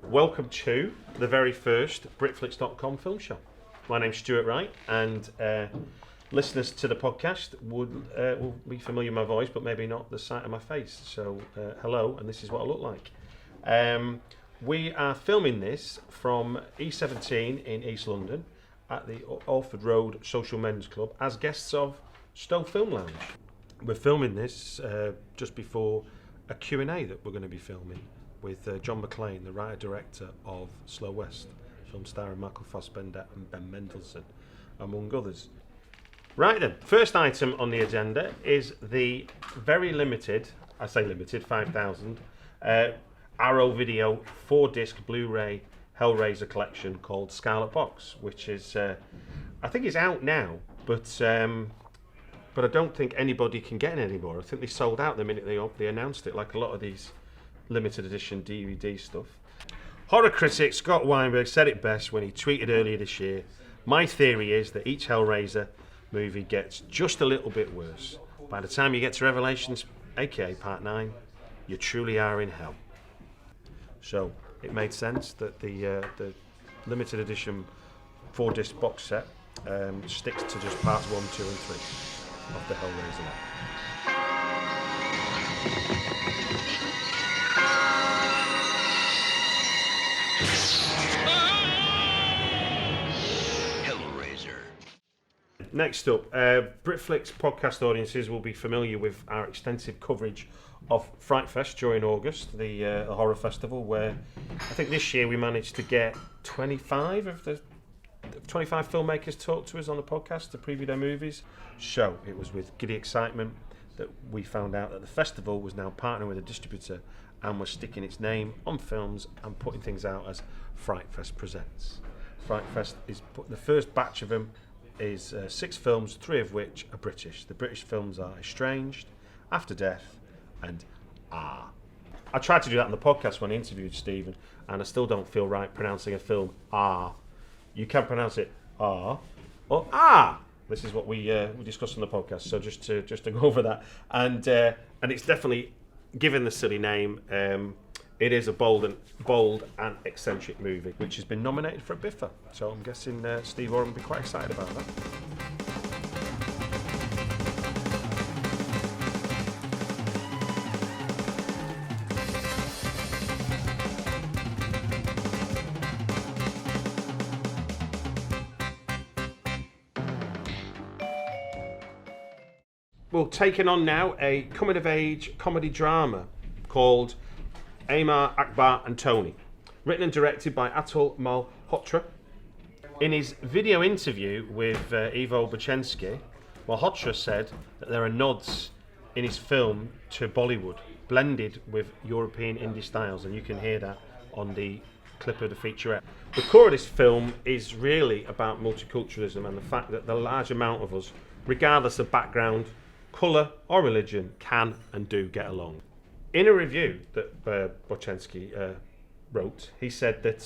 Welcome to the very first Britflicks.com film show. My name's Stuart Wright, and listeners to the podcast will be familiar with my voice, but maybe not the sight of my face. So, hello, and this is what I look like. We are filming this from E17 in East London at the Alford Road Social Men's Club as guests of Stowe Film Lounge. We're filming this just before a Q&A that we're going to be filming with John McClane, the writer-director of Slow West, film starring Michael Fassbender and Ben Mendelsohn, among others. Right then, first item on the agenda is the very limited, I say limited, 5,000, Arrow Video 4-disc Blu-ray HELLRAISER collection called Scarlet Box, which is, I think it's out now, but I don't think anybody can get it anymore. I think they sold out the minute they announced it, like a lot of these limited edition DVD stuff. Horror critic Scott Weinberg said it best when he tweeted earlier this year, "My theory is that each Hellraiser movie gets just a little bit worse. By the time you get to Revelations, aka Part 9, you truly are in hell." So it made sense that the limited edition 4-disc box set sticks to just parts 1, 2 and 3 of the Hellraiser line. Next up, Britflicks podcast audiences will be familiar with our extensive coverage of Fright Fest during August, the horror festival, where I think this year we managed to get 25 of the 25 filmmakers talk to us on the podcast to preview their movies. So it was with giddy excitement that we found out that the festival was now partnering with a distributor and was sticking its name on films and putting things out as Fright Fest Presents. Fright Fest is the first batch of them is 6 films, 3 of which are British. The British films are Estranged, After Death, and Aaaaaaaah. I tried to do that on the podcast when I interviewed Stephen, and I still don't feel right pronouncing a film Aaaaaah. You can pronounce it or Ah. This is what we discussed on the podcast. So just to go over that, and it's definitely, given the silly name, it is a bold and eccentric movie, which has been nominated for a Biffa. So I'm guessing Steve Oram will be quite excited about that. Well, taking on now a coming-of-age comedy drama called Aaaaaaaah, Akbar and Tony, written and directed by Atul Malhotra. In his video interview with Ivo Bochenski, Malhotra said that there are nods in his film to Bollywood, blended with European indie styles, and you can hear that on the clip of the featurette. The core of this film is really about multiculturalism and the fact that the large amount of us, regardless of background, colour or religion, can and do get along. In a review that Bochenski wrote, he said that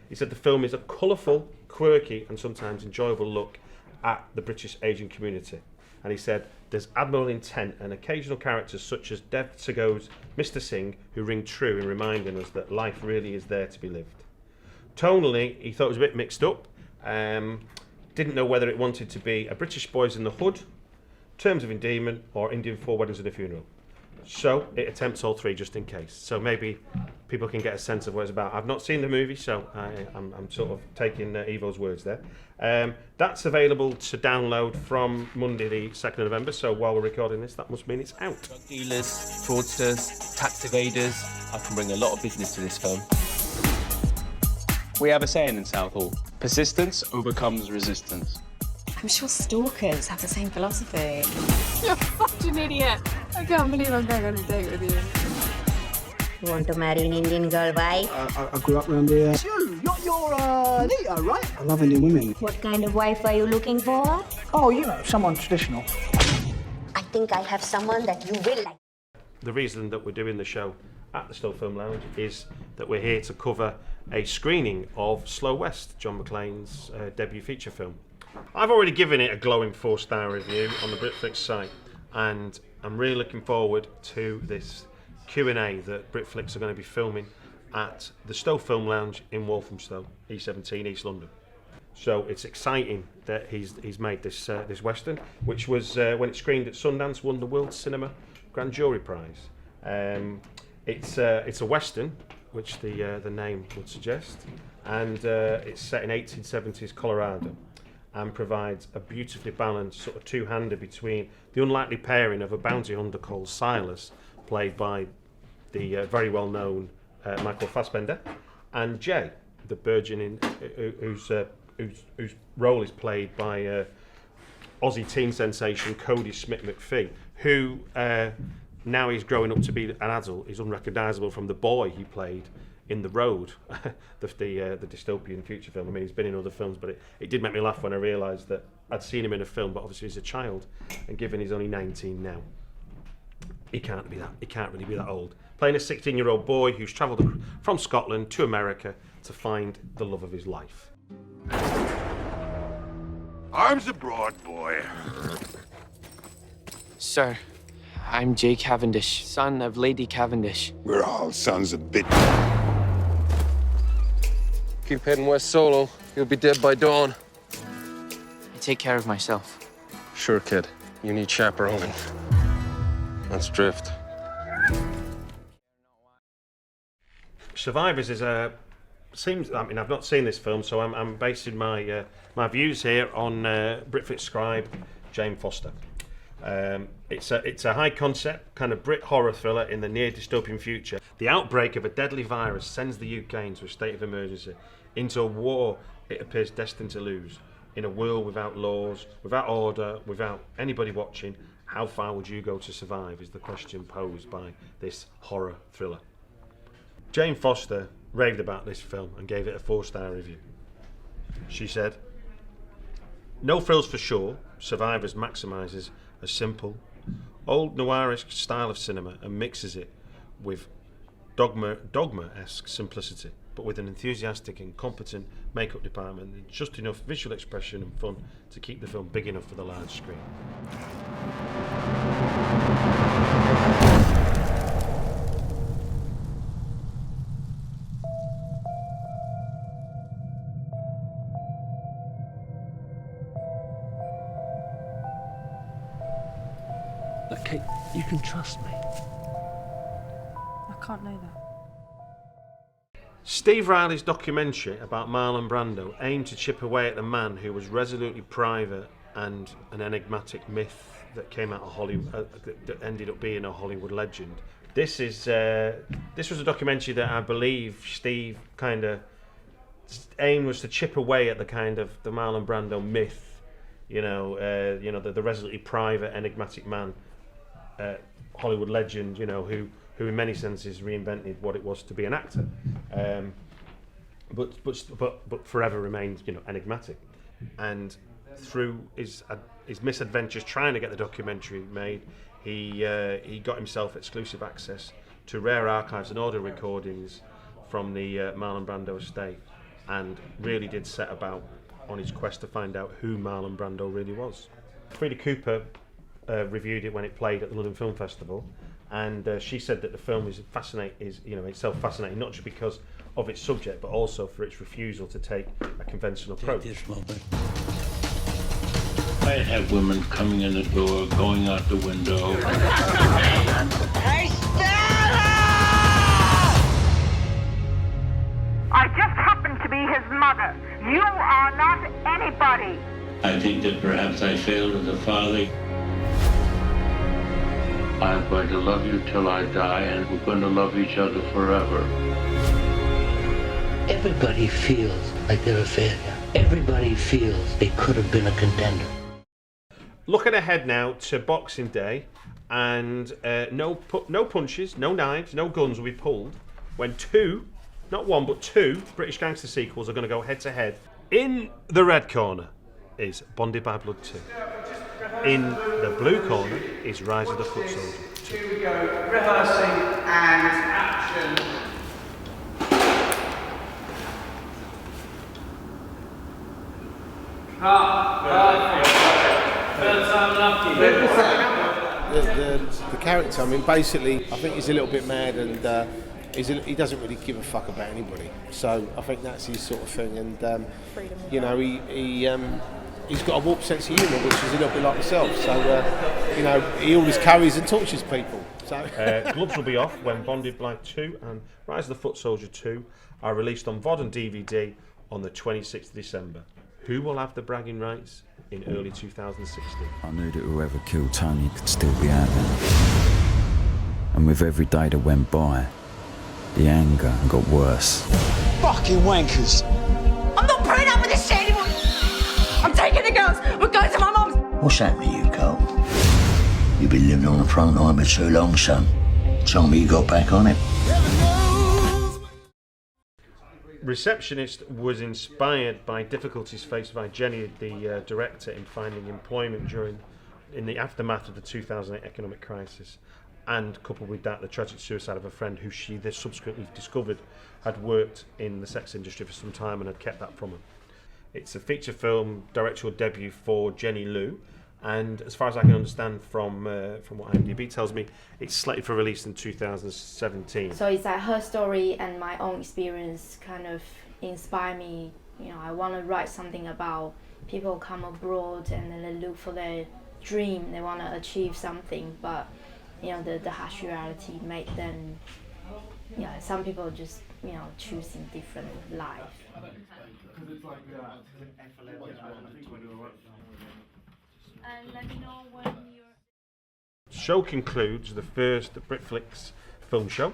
the film is a colourful, quirky and sometimes enjoyable look at the British Asian community. And he said there's admirable intent and occasional characters such as Dev Sego's Mr. Singh who ring true in reminding us that life really is there to be lived. Tonally, he thought it was a bit mixed up. Didn't know whether it wanted to be a British Boys in the Hood, Terms of Endearment or Indian 4 Weddings and a Funeral. So it attempts all 3 just in case. So maybe people can get a sense of what it's about. I've not seen the movie, so I'm sort of taking Evo's words there. That's available to download from Monday the 2nd of November, so while we're recording this, that must mean it's out. Drug dealers, fraudsters, tax evaders. I can bring a lot of business to this film. We have a saying in Southall: persistence overcomes resistance. I'm sure stalkers have the same philosophy. You're such an idiot. I can't believe I'm going on a date with you. You want to marry an Indian girl, why? I grew up around here. You're Anita, right? I love Indian women. What kind of wife are you looking for? Oh, you know, someone traditional. I think I have someone that you will like. The reason that we're doing the show at the Stowe Film Lounge is that we're here to cover a screening of Slow West, John McClane's debut feature film. I've already given it a glowing 4-star review on the Britflicks site, and I'm really looking forward to this Q&A that Britflicks are going to be filming at the Stowe Film Lounge in Walthamstow, E17, East London. So it's exciting that he's made this this Western, which was, when it screened at Sundance, won the World Cinema Grand Jury Prize. It's a Western, which the name would suggest, and it's set in 1870s Colorado, and provides a beautifully balanced sort of two-hander between the unlikely pairing of a bounty hunter called Silas, played by the very well-known Michael Fassbender, and Jay, the burgeoning, whose role is played by Aussie teen sensation Cody Smith-McPhee, who now he's growing up to be an adult, is unrecognisable from the boy he played in The Road, the dystopian future film. I mean, he's been in other films, but it did make me laugh when I realised that I'd seen him in a film, but obviously he's a child, and given he's only 19 now, he can't really be that old. Playing a 16-year-old boy who's travelled from Scotland to America to find the love of his life. Arms abroad, boy. Sir, I'm Jay Cavendish, son of Lady Cavendish. We're all sons of bitch. Keep heading west solo. You'll be dead by dawn. I take care of myself. Sure, kid. You need chaperoning. Let's drift. Survivors is a seems. I mean, I've not seen this film, so I'm basing my my views here on Britflicks scribe Jane Foster. It's a high concept kind of Brit horror thriller in the near dystopian future. The outbreak of a deadly virus sends the UK into a state of emergency, into a war it appears destined to lose. In a world without laws, without order, without anybody watching, how far would you go to survive is the question posed by this horror thriller. Jane Foster raved about this film and gave it a 4-star review. She said, "No frills for sure, Survivors maximises a simple, old noirish style of cinema and mixes it with dogma-esque simplicity, but with an enthusiastic and competent makeup department and just enough visual expression and fun to keep the film big enough for the large screen." Look, Kate, you can trust me. I can't know that. Steve Riley's documentary about Marlon Brando aimed to chip away at the man who was resolutely private and an enigmatic myth that came out of Hollywood, that ended up being a Hollywood legend. This was a documentary that I believe Steve kind of aim was to chip away at the kind of the Marlon Brando myth, the resolutely private, enigmatic man, Hollywood legend, who in many senses reinvented what it was to be an actor, but forever remained, enigmatic. And through his misadventures trying to get the documentary made, he got himself exclusive access to rare archives and audio recordings from the Marlon Brando estate, and really did set about on his quest to find out who Marlon Brando really was. Frida Cooper reviewed it when it played at the London Film Festival, and she said that the film is itself fascinating, not just because of its subject, but also for its refusal to take a conventional approach. I have women coming in the door, going out the window. I just happen to be his mother. You are not anybody. I think that perhaps I failed as a father. I'm going to love you till I die, and we're going to love each other forever. Everybody feels like they're a failure. Everybody feels they could have been a contender. Looking ahead now to Boxing Day, and no punches, no knives, no guns will be pulled when two, not one but two, British gangster sequels are going to go head to head. In the red corner is Bonded by Blood 2. In the blue corner is Rise of the Foot Soldier 2. Here we go, rehearsing and action. The character, I mean, basically, I think he's a little bit mad, and he doesn't really give a fuck about anybody. So I think that's his sort of thing. And you know, he's got a warped sense of humour, which is a little bit like myself. So you know, he always carries and tortures people. So gloves will be off when Bonded by 2 and Rise of the Foot Soldier 2 are released on VOD and DVD on the 26th of December. Who will have the bragging rights in early 2016? I knew that whoever killed Tony could still be out there. And with every day that went by, the anger got worse. Fucking wankers! I'm not putting up with this shit anymore. I'm taking the girls. We're going to my mum's. What's happening to you, Cole? You've been living on the front line for too long, son. Tell me you got back on it. Receptionist was inspired by difficulties faced by Jenny, the director, in finding employment in the aftermath of the 2008 economic crisis, and coupled with that, the tragic suicide of a friend who she subsequently discovered had worked in the sex industry for some time and had kept that from her. It's a feature film directorial debut for Jenny Liu, and as far as I can understand from what IMDb tells me, it's slated for release in 2017. So it's like her story and my own experience kind of inspire me. You know, I want to write something about people come abroad and then they look for their dream, they want to achieve something, but you know, the harsh reality made them, you know, some people just, you know, choosing different life. Show concludes the first Britflicks Film Show.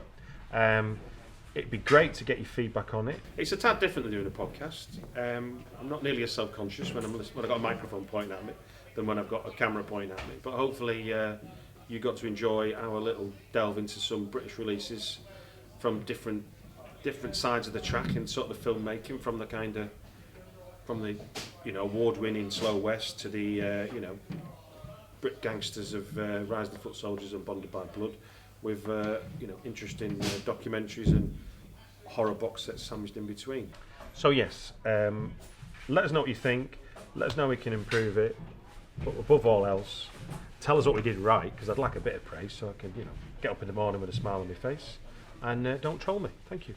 It'd be great to get your feedback on it. It's a tad different than doing a podcast. I'm not nearly as self-conscious when I've got a microphone pointing at me than when I've got a camera pointing at me. But hopefully you got to enjoy our little delve into some British releases from different sides of the track and sort of the filmmaking, from the you know, award-winning Slow West to the you know, Brit gangsters of Rise of the Foot Soldiers and Bonded by Blood, with you know, interesting documentaries and horror box sets sandwiched in between. So yes, let us know what you think. Let us know we can improve it. But above all else, tell us what we did right, because I'd like a bit of praise so I can, you know, get up in the morning with a smile on my face. And don't troll me. Thank you.